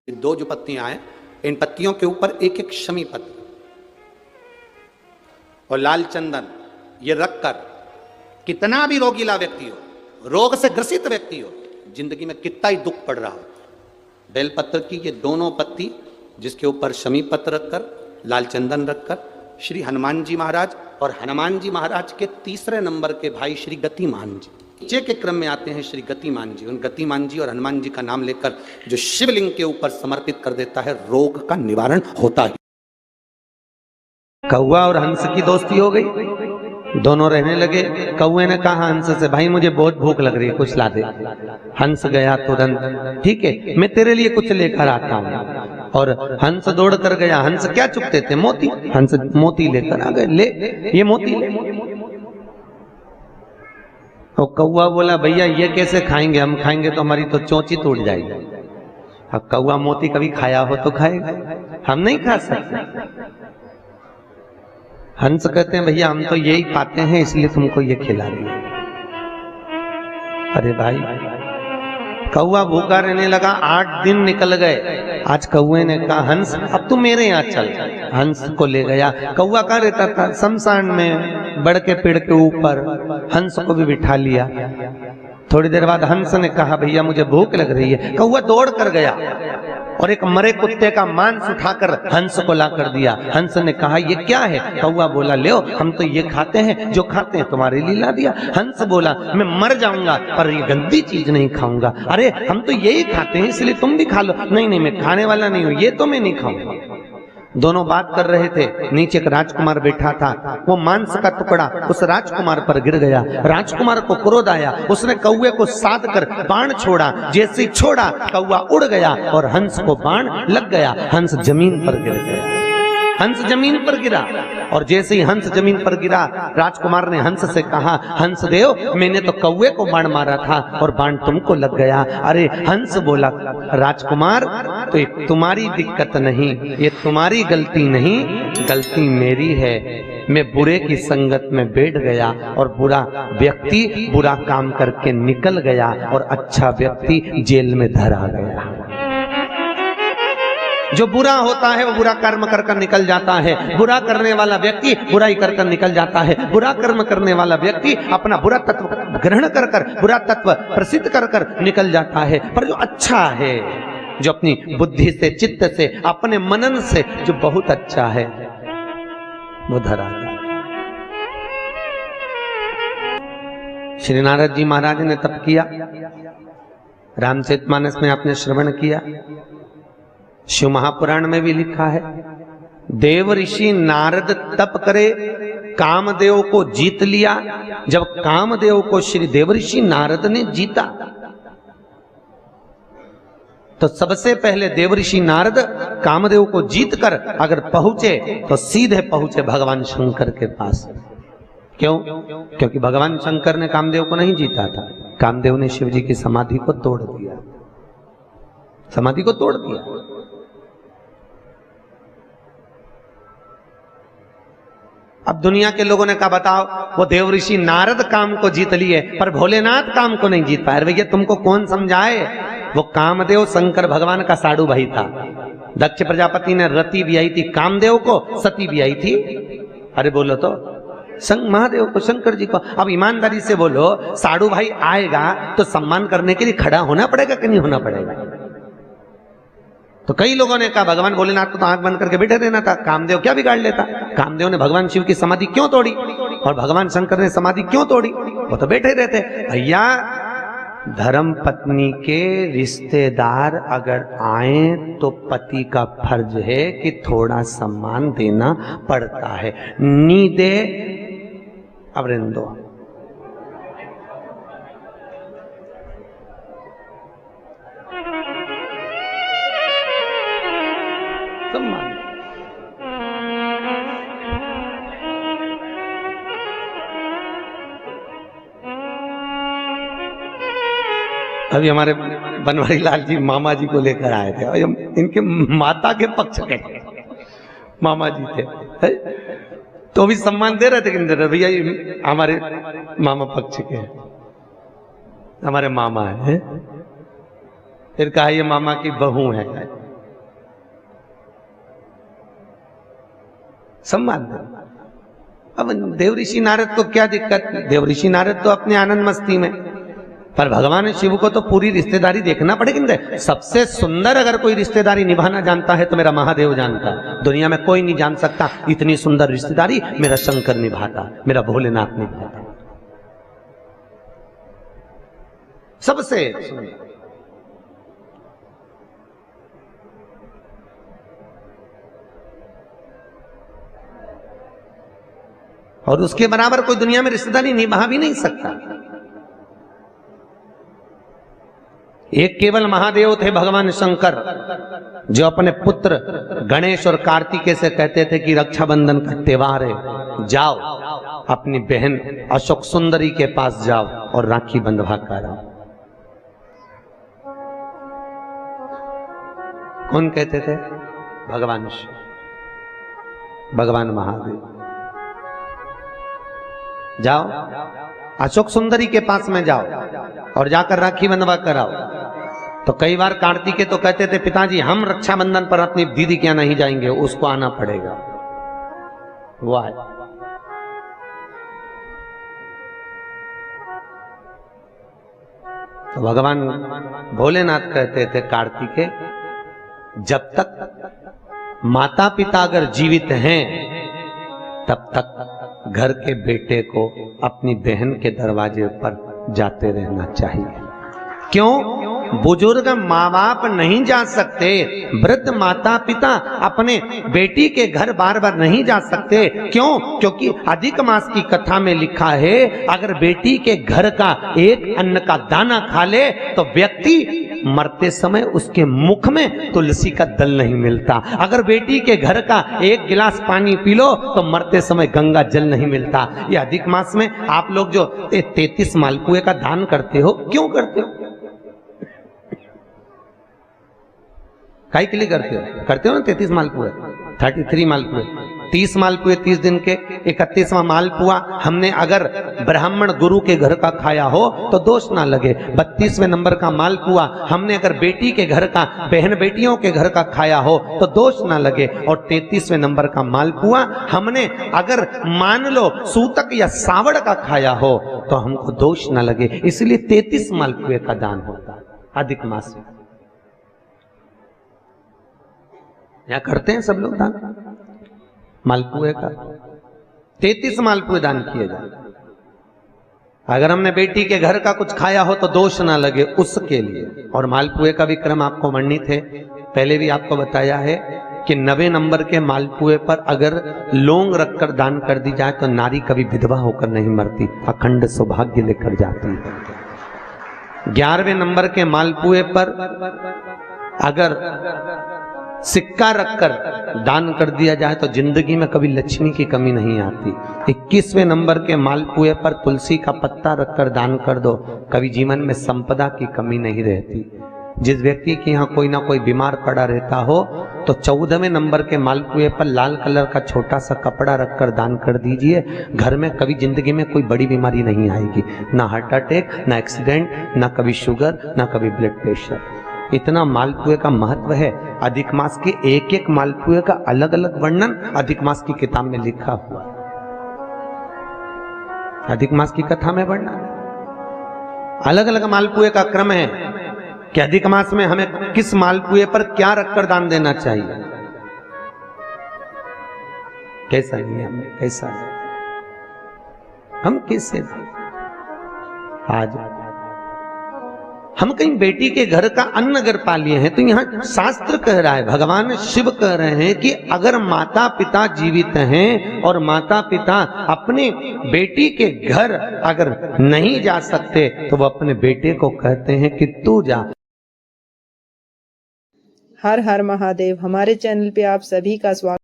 दो जो पत्तियां हैं, इन पत्तियों के ऊपर एक एक शमी पत्र और लाल चंदन ये रखकर कितना भी रोगीला व्यक्ति हो, रोग से ग्रसित व्यक्ति हो, जिंदगी में कितना ही दुख पड़ रहा हो, बेलपत्र की ये दोनों पत्ती जिसके ऊपर शमी पत्र रखकर लाल चंदन रखकर श्री हनुमान जी महाराज और हनुमान जी महाराज के तीसरे नंबर के भाई श्री गतिमान जी, नीचे के क्रम में आते हैं श्री गतिमान जी। उन गतिमान जी और हनुमान जी का नाम लेकर जो शिवलिंग के ऊपर समर्पित कर देता है, रोग का निवारण होता है। कौवा और हंस की दोस्ती हो गई, दोनों रहने लगे। कौवे ने कहा हंस से, भाई मुझे बहुत भूख लग रही है, कुछ ला दे। हंस गया तुरंत, ठीक है मैं तेरे लिए कुछ लेकर आता हूँ। और हंस दौड़ कर गया। हंस क्या चुपते थे? मोती। हंस मोती लेकर आ गए, ले ये मोती ले। और कौवा बोला भैया ये कैसे खाएंगे, हम खाएंगे तो हमारी तो चोंची टूट जाएगी। अब कौवा मोती कभी खाया हो तो खाएगा, हम नहीं खा सकते। हंस कहते हैं भैया हम तो यही खाते हैं इसलिए तुमको ये खिला दिया। अरे भाई, कौवा भूखा रहने लगा। 8 दिन निकल गए। आज कौवे ने कहा हंस अब तू मेरे यहाँ चल। हंस को ले गया। कौवा कहाँ रहता था? शमशान में, बड़ के पेड़ के ऊपर। हंस को भी बिठा लिया। थोड़ी देर बाद हंस ने कहा भैया मुझे भूख लग रही है। कौवा दौड़ कर गया और एक मरे कुत्ते का मांस उठाकर हंस को ला कर दिया। हंस ने कहा ये क्या है? कौवा बोला ले हम तो ये खाते हैं, जो खाते हैं तुम्हारे लिए ला दिया। हंस बोला मैं मर जाऊंगा पर ये गंदी चीज नहीं खाऊंगा। अरे हम तो यही खाते हैं इसलिए तुम भी खा लो। नहीं नहीं मैं खाने वाला नहीं हूं, ये तो मैं नहीं खाऊंगा। दोनों बात कर रहे थे। नीचे एक राजकुमार बैठा था। वो मांस का टुकड़ा उस राजकुमार पर गिर गया। राजकुमार को क्रोध आया। उसने कौवे को साध कर बाण छोड़ा। जैसे छोड़ा कौवा उड़ गया और हंस को बाण लग गया। हंस जमीन पर गिर गया। हंस जमीन पर गिरा और जैसे ही हंस जमीन पर गिरा राजकुमार ने हंस से कहा हंस देव मैंने तो कौवे को बाण मारा था और बाण तुमको लग गया। अरे हंस बोला राजकुमार तो ये तुम्हारी दिक्कत नहीं, ये तुम्हारी गलती नहीं, गलती मेरी है। मैं बुरे की संगत में बैठ गया और बुरा व्यक्ति बुरा काम करके निकल गया और अच्छा व्यक्ति जेल में धरा गया। जो बुरा होता है वो बुरा कर्म कर कर निकल जाता है। बुरा करने वाला व्यक्ति बुराई कर कर निकल जाता है। बुरा कर्म करने वाला व्यक्ति अपना बुरा तत्व ग्रहण कर कर, बुरा तत्व प्रसिद्ध कर कर निकल जाता है। पर जो अच्छा है, जो अपनी बुद्धि से, चित्त से, अपने मनन से जो बहुत अच्छा है वो धरा जाता है। श्री नारद जी महाराज ने तप किया। रामचरितमानस में आपने श्रवण किया। शिव महापुराण में भी लिखा है देव ऋषि नारद तप करे, कामदेव को जीत लिया। जब कामदेव को श्री देव ऋषि नारद ने जीता तो सबसे पहले देव ऋषि नारद कामदेव को जीत कर अगर पहुंचे तो सीधे पहुंचे भगवान शंकर के पास। क्यों? क्योंकि भगवान शंकर ने कामदेव को नहीं जीता था। कामदेव ने शिव जी की समाधि को तोड़ दिया, समाधि को तोड़ दिया। अब दुनिया के लोगों ने कहा बताओ वो देव ऋषि नारद काम को जीत लिए पर भोलेनाथ काम को नहीं जीत पाए। भैया तुमको कौन समझाए? वो कामदेव शंकर भगवान का साड़ू भाई था। दक्ष प्रजापति ने रति भी आई थी कामदेव को, सती भी आई थी। अरे बोलो तो महादेव को, शंकर जी को। अब ईमानदारी से बोलो, साड़ू भाई आएगा तो सम्मान करने के लिए खड़ा होना पड़ेगा कि नहीं होना पड़ेगा? तो कई लोगों ने कहा भगवान भोलेनाथ को तो आंख बंद करके बैठे रहना था, कामदेव क्या बिगाड़ लेता? कामदेव ने भगवान शिव की समाधि क्यों तोड़ी और भगवान शंकर ने समाधि क्यों तोड़ी? वो तो बैठे रहते। भैया धर्म पत्नी के रिश्तेदार अगर आए तो पति का फर्ज है कि थोड़ा सम्मान देना पड़ता है। नी दे अब रहने दो। अभी हमारे बनवारी लाल जी मामा जी को लेकर आए थे और इनके माता के पक्ष के मामा जी थे, तो भी सम्मान दे रहे थे कि नहीं दे रहे? भैया हमारे मामा पक्ष के, हमारे मामा है। फिर कहा ये मामा की बहू है। सब मानते हैं। अब देवऋषि नारद को क्या दिक्कत? देवऋषि नारद तो अपने आनंद मस्ती में, पर भगवान शिव को तो पूरी रिश्तेदारी देखना पड़ेगी ना। सबसे सुंदर अगर कोई रिश्तेदारी निभाना जानता है तो मेरा महादेव जानता है। दुनिया में कोई नहीं जान सकता इतनी सुंदर रिश्तेदारी मेरा शंकर निभाता, मेरा भोलेनाथ निभाता। सबसे सुंदर। और उसके बराबर कोई दुनिया में रिश्तेदारी निभा भी नहीं सकता। एक केवल महादेव थे भगवान शंकर, जो अपने पुत्र गणेश और कार्तिकेय से कहते थे कि रक्षाबंधन का त्योहार है, जाओ अपनी बहन अशोक सुंदरी के पास जाओ और राखी बंधवा कर आओ। कौन कहते थे? भगवान शिव, भगवान महादेव। जाओ अशोक सुंदरी के पास में जाओ और जाकर राखी बंधवा कर आओ। तो कई बार कार्तिकेय तो कहते थे पिताजी हम रक्षाबंधन पर अपनी दीदी के यहाँ नहीं जाएंगे, उसको आना पड़ेगा। वो आए। तो भगवान भोलेनाथ कहते थे कार्तिकेय, जब तक माता पिता अगर जीवित हैं तब तक घर के बेटे को अपनी बहन के दरवाजे पर जाते रहना चाहिए। क्यों? बुजुर्ग माँ बाप नहीं जा सकते, वृद्ध माता पिता अपने बेटी के घर बार बार नहीं जा सकते। क्यों? क्योंकि अधिक मास की कथा में लिखा है अगर बेटी के घर का एक अन्न का दाना खा ले तो व्यक्ति मरते समय उसके मुख में तुलसी का दल नहीं मिलता। अगर बेटी के घर का एक गिलास पानी पी लो तो मरते समय गंगा जल नहीं मिलता। ये अधिक मास में आप लोग जो 33 मालपुए का दान करते हो, क्यों करते हो? काहे के लिए करते हो? करते हो ना 33 मालपुए, 33 मालपुए, 30 मालपुए 30 दिन के, 31वां मालपुआ हमने अगर ब्राह्मण गुरु के घर का खाया हो तो दोष ना लगे। 32वें नंबर का मालपुआ हमने अगर बेटी के घर का, बहन बेटियों के घर का खाया हो तो दोष ना लगे। और 33वें नंबर का मालपुआ हमने अगर मान लो सूतक या सावड़ का खाया हो तो हमको दोष ना लगे। इसलिए 33 मालपुए का दान होता है अधिक मास में। या करते हैं सब लोग दान मालपुए का। 33 मालपुए दान किए जाए। अगर हमने बेटी के घर का कुछ खाया हो तो दोष ना लगे उसके लिए। और मालपुए का भी क्रम आपको वर्णित है, पहले भी आपको बताया है कि 90 नंबर के मालपुए पर अगर लौंग रखकर दान कर दी जाए तो नारी कभी विधवा होकर नहीं मरती, अखंड सौभाग्य लेकर जाती है। 11वें नंबर के मालपुए पर अगर सिक्का रखकर दान कर दिया जाए तो जिंदगी में कभी लक्ष्मी की कमी नहीं आती। 21वें नंबर के मालपुए पर तुलसी का पत्ता रखकर दान कर दो, कभी जीवन में संपदा की कमी नहीं रहती। जिस व्यक्ति के यहाँ कोई ना कोई बीमार पड़ा रहता हो तो 14वें नंबर के मालपुए पर लाल कलर का छोटा सा कपड़ा रखकर दान कर दीजिए। घर में कभी जिंदगी में कोई बड़ी बीमारी नहीं आएगी, ना हार्ट अटैक, ना एक्सीडेंट, ना कभी शुगर, ना कभी ब्लड प्रेशर। इतना मालपुए का महत्व है। अधिक मास के एक एक मालपुए का अलग अलग वर्णन अधिक मास की किताब में लिखा हुआ है। अधिक मास की कथा में वर्णन अलग अलग मालपुए का क्रम है कि अधिक मास में हमें किस मालपुए पर क्या रखकर दान देना चाहिए, कैसा नियम है, कैसा हम किससे। आज हम कहीं बेटी के घर का अन्न अगर पा लिए हैं तो यहाँ शास्त्र कह रहा है, भगवान शिव कह रहे हैं कि अगर माता पिता जीवित हैं और माता पिता अपने बेटी के घर अगर नहीं जा सकते तो वो अपने बेटे को कहते हैं कि तू जा। हर हर महादेव। हमारे चैनल पे आप सभी का स्वागत।